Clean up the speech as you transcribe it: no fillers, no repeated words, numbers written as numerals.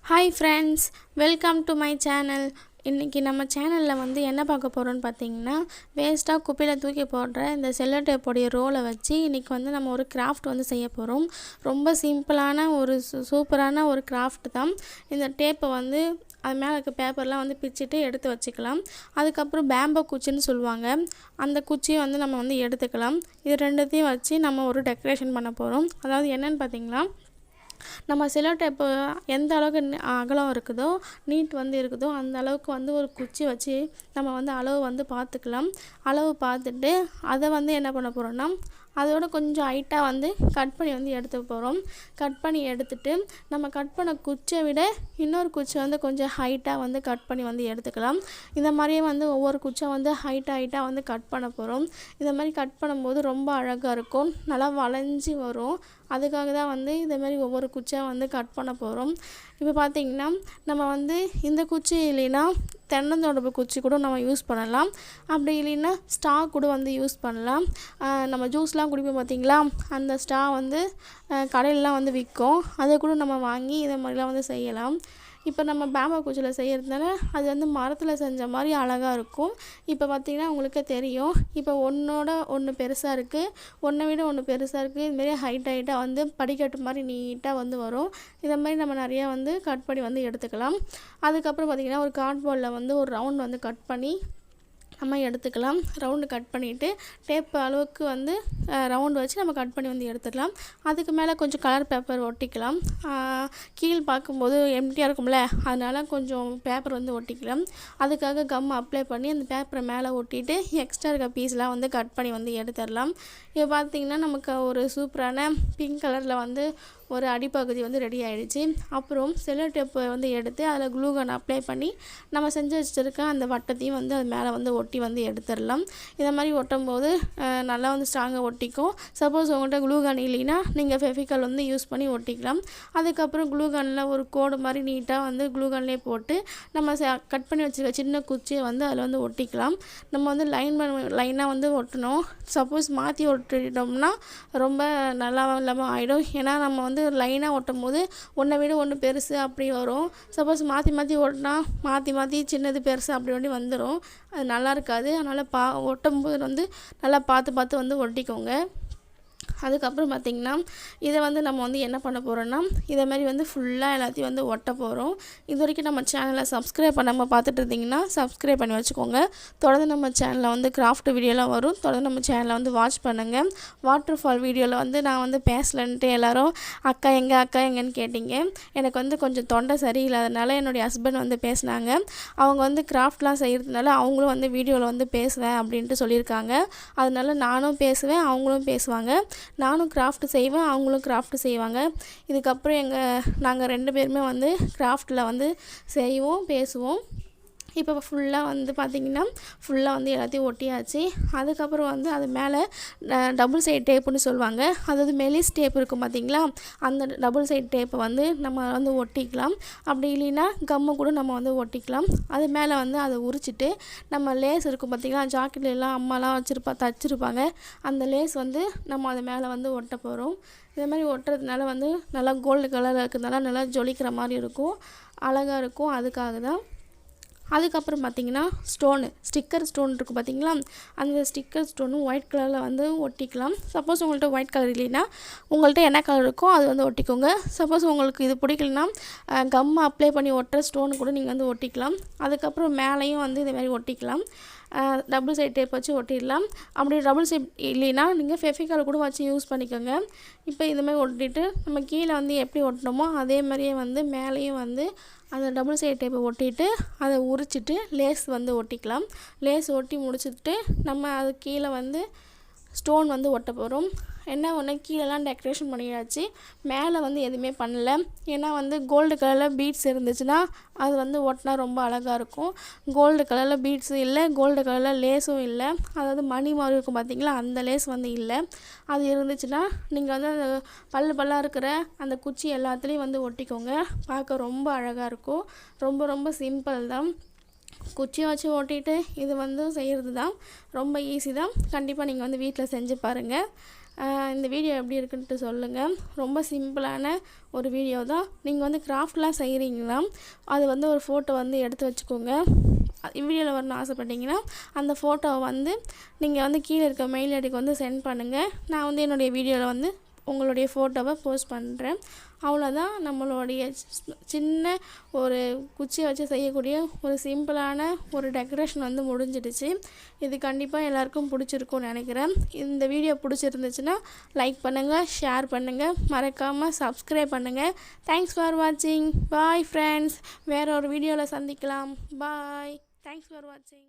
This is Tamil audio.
Hi friends, welcome to my channel. இன்றைக்கி நம்ம சேனலில் வந்து என்ன பார்க்க போகிறோன்னு பார்த்தீங்கன்னா, வேஸ்ட்டாக குப்பையில் தூக்கி போடுற இந்த செல்லோ டேப்போடைய ரோலை வச்சு இன்றைக்கி வந்து நம்ம ஒரு கிராஃப்ட் வந்து செய்ய போகிறோம். ரொம்ப சிம்பிளான ஒரு சூப்பரான ஒரு கிராஃப்ட் தான். இந்த டேப்பை வந்து அது மேலே இருக்க பேப்பர்லாம் வந்து பிச்சுட்டு எடுத்து வச்சுக்கலாம். அதுக்கப்புறம் பேம்போ குச்சின்னு சொல்லுவாங்க, அந்த குச்சியை வந்து நம்ம வந்து எடுத்துக்கலாம். இது ரெண்டுத்தையும் வச்சு நம்ம ஒரு டெக்கரேஷன் பண்ண போகிறோம். அதாவது என்னென்னு பார்த்தீங்கன்னா, நம்ம செல்லோ டேப்பு எந்த அளவுக்கு அகலம் இருக்குதோ, நீட் வந்து இருக்குதோ, அந்த அளவுக்கு வந்து ஒரு குச்சி வச்சு நம்ம வந்து அளவு வந்து பார்த்துக்கலாம். அளவு பார்த்துட்டு அதை வந்து என்ன பண்ண போகிறோன்னா, அதோட கொஞ்சம் ஹைட்டாக வந்து கட் பண்ணி வந்து எடுத்துக்க போகிறோம். கட் பண்ணி எடுத்துகிட்டு நம்ம கட் பண்ண குச்சியை விட இன்னொரு குச்சி வந்து கொஞ்சம் ஹைட்டாக வந்து கட் பண்ணி வந்து எடுத்துக்கலாம். இந்த மாதிரியே வந்து ஒவ்வொரு குச்சியை வந்து ஹைட்டாக வந்து கட் பண்ண போகிறோம். இந்த மாதிரி கட் பண்ணும்போது ரொம்ப அழகாக இருக்கும், நல்லா வளைஞ்சி வரும். அதுக்காக தான் வந்து இந்த மாதிரி ஒவ்வொரு குச்சியாக வந்து கட் பண்ண போகிறோம். இப்போ பார்த்திங்கன்னா, நம்ம வந்து இந்த குச்சி இல்லைன்னா தென்னந்தோடப்பு குச்சி கூட நம்ம யூஸ் பண்ணலாம். அப்படி இல்லைன்னா ஸ்ட்ரா கூட வந்து யூஸ் பண்ணலாம். நம்ம ஜூஸ்லாம் குடிப்போம் பார்த்திங்களா, அந்த ஸ்ட்ரா வந்து கடையிலலாம் வந்து விற்கும். அதை கூட நம்ம வாங்கி இதை மாதிரிலாம் வந்து செய்யலாம். இப்போ நம்ம பேம்போ குச்சியில் செய்கிறதுனால அது வந்து மரத்தில் செஞ்ச மாதிரி அழகாக இருக்கும். இப்போ பார்த்திங்கன்னா உங்களுக்கே தெரியும், இப்போ ஒன்றோட ஒன்று பெருசாக இருக்குது, ஒன்றை விட ஒன்று பெருசாக இருக்குது. இதுமாரி ஹைட்டாக வந்து படிக்கட்டு மாதிரி நீட்டாக வந்து வரும். இதை மாதிரி நம்ம நிறையா வந்து கட் பண்ணி வந்து எடுத்துக்கலாம். அதுக்கப்புறம் பார்த்திங்கன்னா, ஒரு கார்ட்போர்டில் வந்து ஒரு ரவுண்ட் வந்து கட் பண்ணி நம்ம எடுத்துக்கலாம். ரவுண்டு கட் பண்ணிவிட்டு டேப் அளவுக்கு வந்து ரவுண்டு வச்சு நம்ம கட் பண்ணி வந்து எடுத்துக்கலாம். அதுக்கு மேலே கொஞ்சம் கலர் பேப்பர் ஒட்டிக்கலாம். கீழ் பார்க்கும்போது எம்டியாக இருக்கும்ல, அதனால் கொஞ்சம் பேப்பர் வந்து ஒட்டிக்கலாம். அதுக்காக கம் அப்ளை பண்ணி அந்த பேப்பரை மேலே ஒட்டிட்டு எக்ஸ்ட்ரா இருக்க பீஸ்லாம் வந்து கட் பண்ணி வந்து எடுத்துடலாம். இப்போ பார்த்திங்கன்னா, நமக்கு ஒரு சூப்பரான பிங்க் கலரில் வந்து ஒரு அடிப்பகுதி வந்து ரெடி ஆகிடுச்சு. அப்புறம் செல்லோ டேப்பை வந்து எடுத்து அதில் க்ளூகன் அப்ளை பண்ணி நம்ம செஞ்சு வச்சுருக்க அந்த வட்டத்தையும் வந்து அது மேலே வந்து ஒட்டி வந்து எடுத்துடலாம். இதை மாதிரி ஒட்டும் போது நல்லா வந்து ஸ்ட்ராங்காக ஒட்டிக்கும். சப்போஸ் உங்கள்கிட்ட க்ளூகன் இல்லைன்னா நீங்கள் ஃபெவிகால் வந்து யூஸ் பண்ணி ஒட்டிக்கலாம். அதுக்கப்புறம் க்ளூகனில் ஒரு கோடு மாதிரி நீட்டாக வந்து க்ளூகன்லேயே போட்டு நம்ம கட் பண்ணி வச்சுருக்க சின்ன குச்சியை வந்து அதில் வந்து ஒட்டிக்கலாம். நம்ம வந்து லைனாக வந்து ஒட்டணும். சப்போஸ் மாற்றி ஒட்டிட்டோம்னா ரொம்ப நல்லா இல்லாமல் ஆகிடும். ஏன்னா நம்ம வந்து லைனாக ஒட்டும் போது ஒன்றை விட ஒன்று பெருசு அப்படி வரும். சப்போஸ் மாற்றி ஓட்டினா மாற்றி சின்னது பெருசு அப்படி வந்துடும். அது நல்லா இருக்காது. அதனால் ஒட்டும் போது வந்து நல்லா பார்த்து வந்து ஒட்டிக்கோங்க. அதுக்கப்புறம் பார்த்திங்கன்னா, இதை வந்து நம்ம வந்து என்ன பண்ண போகிறோன்னா, இதை மாதிரி வந்து ஃபுல்லாக எல்லாத்தையும் வந்து ஒட்ட போகிறோம். இது வரைக்கும் நம்ம சேனலை சப்ஸ்கிரைப் பண்ணாமல் பார்த்துட்டு இருந்தீங்கன்னா சப்ஸ்கிரைப் பண்ணி வச்சுக்கோங்க. தொடர்ந்து நம்ம சேனலில் வந்து கிராஃப்ட் வீடியோலாம் வரும். தொடர்ந்து நம்ம சேனலை வந்து வாட்ச் பண்ணுங்கள். வாட்டர் ஃபால் வீடியோவில் வந்து நான் வந்து பேசலன்ட்டு எல்லோரும் அக்கா எங்கன்னு கேட்டிங்க. எனக்கு வந்து கொஞ்சம் தொண்டை சரியில்லாதனால என்னுடைய ஹஸ்பண்ட் வந்து பேசினாங்க. அவங்க வந்து கிராஃப்ட்லாம் செய்கிறதுனால அவங்களும் வந்து வீடியோவில் வந்து பேசுவேன் அப்படின்ட்டு சொல்லியிருக்காங்க. அதனால நானும் பேசுவேன், அவங்களும் பேசுவாங்க. நானும் கிராஃப்ட் செய்வேன், அவங்களும் கிராஃப்ட் செய்வாங்க. இதுக்கப்புறம் நாங்கள் 2 பேருமே வந்து கிராஃப்டில் வந்து செய்வோம், பேசுவோம். இப்போ ஃபுல்லாக வந்து பார்த்திங்கன்னா, ஃபுல்லாக வந்து எல்லாத்தையும் ஒட்டியாச்சு. அதுக்கப்புறம் வந்து அது மேலே டபுள் சைட் டேப்புன்னு சொல்லுவாங்க, அதாவது மெலிஸ் டேப் இருக்கும் பார்த்திங்களா, அந்த டபுள் சைட் டேப்பை வந்து நம்ம வந்து ஒட்டிக்கலாம். அப்படி இல்லைன்னா கம்மு கூட நம்ம வந்து ஒட்டிக்கலாம். அது மேலே வந்து அதை உரிச்சிட்டு நம்ம லேஸ் இருக்கும் பார்த்திங்களா, ஜாக்கெட்லாம் அம்மாலாம் தச்சுருப்பாங்க, அந்த லேஸ் வந்து நம்ம அது மேலே வந்து ஒட்ட போகிறோம். இதே மாதிரி ஒட்டுறதுனால வந்து நல்லா கோல்டு கலரில் இருக்கிறதுனால நல்லா ஜொலிக்கிற மாதிரி இருக்கும், அழகாக இருக்கும். அதுக்காக தான். அதுக்கப்புறம் பார்த்திங்கன்னா, ஸ்டிக்கர் ஸ்டோன் இருக்குது பார்த்திங்களா, அந்த ஸ்டிக்கர் ஸ்டோனும் ஒயிட் கலரில் வந்து ஒட்டிக்கலாம். சப்போஸ் உங்கள்கிட்ட ஒயிட் கலர் இல்லைன்னா உங்கள்கிட்ட என்ன கலர் இருக்கோ அது வந்து ஒட்டிக்கோங்க. சப்போஸ் உங்களுக்கு இது பிடிக்கலனா கம் அப்ளை பண்ணி ஒட்டுற ஸ்டோனு கூட நீங்கள் வந்து ஒட்டிக்கலாம். அதுக்கப்புறம் மேலேயும் வந்து இதேமாதிரி ஒட்டிக்கலாம். டபுள் சைட் டேப் வச்சு ஒட்டிடலாம். அப்படி டபுள் சைட் இல்லைன்னா நீங்கள் ஃபெவிகால் கூட வச்சு யூஸ் பண்ணிக்கோங்க. இப்போ இதுமாதிரி ஒட்டிட்டு நம்ம கீழே வந்து எப்படி ஒட்டினோமோ அதே மாதிரியே வந்து மேலேயும் வந்து அந்த டபுள் சைட் டேப்பை ஒட்டிட்டு அதை உரிச்சிட்டு லேஸ் வந்து ஒட்டிக்கலாம். லேஸ் ஒட்டி முடிச்சுட்டு நம்ம அது கீழே வந்து ஸ்டோன் வந்து ஒட்ட போகிறோம். என்ன ஒன்று, கீழெல்லாம் டெக்கரேஷன் பண்ணியாச்சு, மேலே வந்து எதுவுமே பண்ணல. ஏன்னா வந்து கோல்டு கலரில் பீட்ஸ் இருந்துச்சுன்னா அது வந்து ஒட்டினா ரொம்ப அழகாக இருக்கும். கோல்டு கலரில் பீட்ஸும் இல்லை, கோல்டு கலரில் லேஸும் இல்லை, அதாவது மணி மாதிரி இருக்கும் பார்த்திங்களா, அந்த லேஸ் வந்து இல்லை. அது இருந்துச்சுன்னா நீங்கள் வந்து அந்த பல்லாக இருக்கிற அந்த குச்சி எல்லாத்துலேயும் வந்து ஒட்டிக்கோங்க. பார்க்க ரொம்ப அழகாக இருக்கும். ரொம்ப சிம்பிள் தான். குச்சியை வச்சு ஓட்டிட்டு இது வந்து செய்கிறது தான், ரொம்ப ஈஸி தான். கண்டிப்பாக நீங்கள் வந்து வீட்டில் செஞ்சு பாருங்கள். இந்த வீடியோ எப்படி இருக்குன்ட்டு சொல்லுங்கள். ரொம்ப சிம்பிளான ஒரு வீடியோ தான். நீங்கள் வந்து கிராஃப்ட்லாம் செய்கிறீங்களா, அது வந்து ஒரு ஃபோட்டோ வந்து எடுத்து வச்சுக்கோங்க. வீடியோவில் வரணும்னு ஆசைப்பட்டீங்கன்னா அந்த ஃபோட்டோவை வந்து நீங்கள் வந்து கீழே இருக்க மெயில் ஐடிக்கு வந்து சென்ட் பண்ணுங்கள். நான் வந்து என்னுடைய வீடியோவில் வந்து உங்களுடைய ஃபோட்டோவை போஸ்ட் பண்ணுறேன். அவ்வளோதான். நம்மளுடைய சின்ன ஒரு குச்சியை வச்சு செய்யக்கூடிய ஒரு சிம்பிளான ஒரு டெக்கரேஷன் வந்து முடிஞ்சிடுச்சு. இது கண்டிப்பாக எல்லாருக்கும் பிடிச்சிருக்கும்னு நினைக்கிறேன். இந்த வீடியோ பிடிச்சிருந்துச்சுன்னா லைக் பண்ணுங்கள், ஷேர் பண்ணுங்கள், மறக்காமல் சப்ஸ்கிரைப் பண்ணுங்கள். தேங்க்ஸ் ஃபார் வாட்சிங். Bye friends. வேறு ஒரு வீடியோவில் சந்திக்கலாம். பாய். தேங்க்ஸ் ஃபார் வாட்சிங்.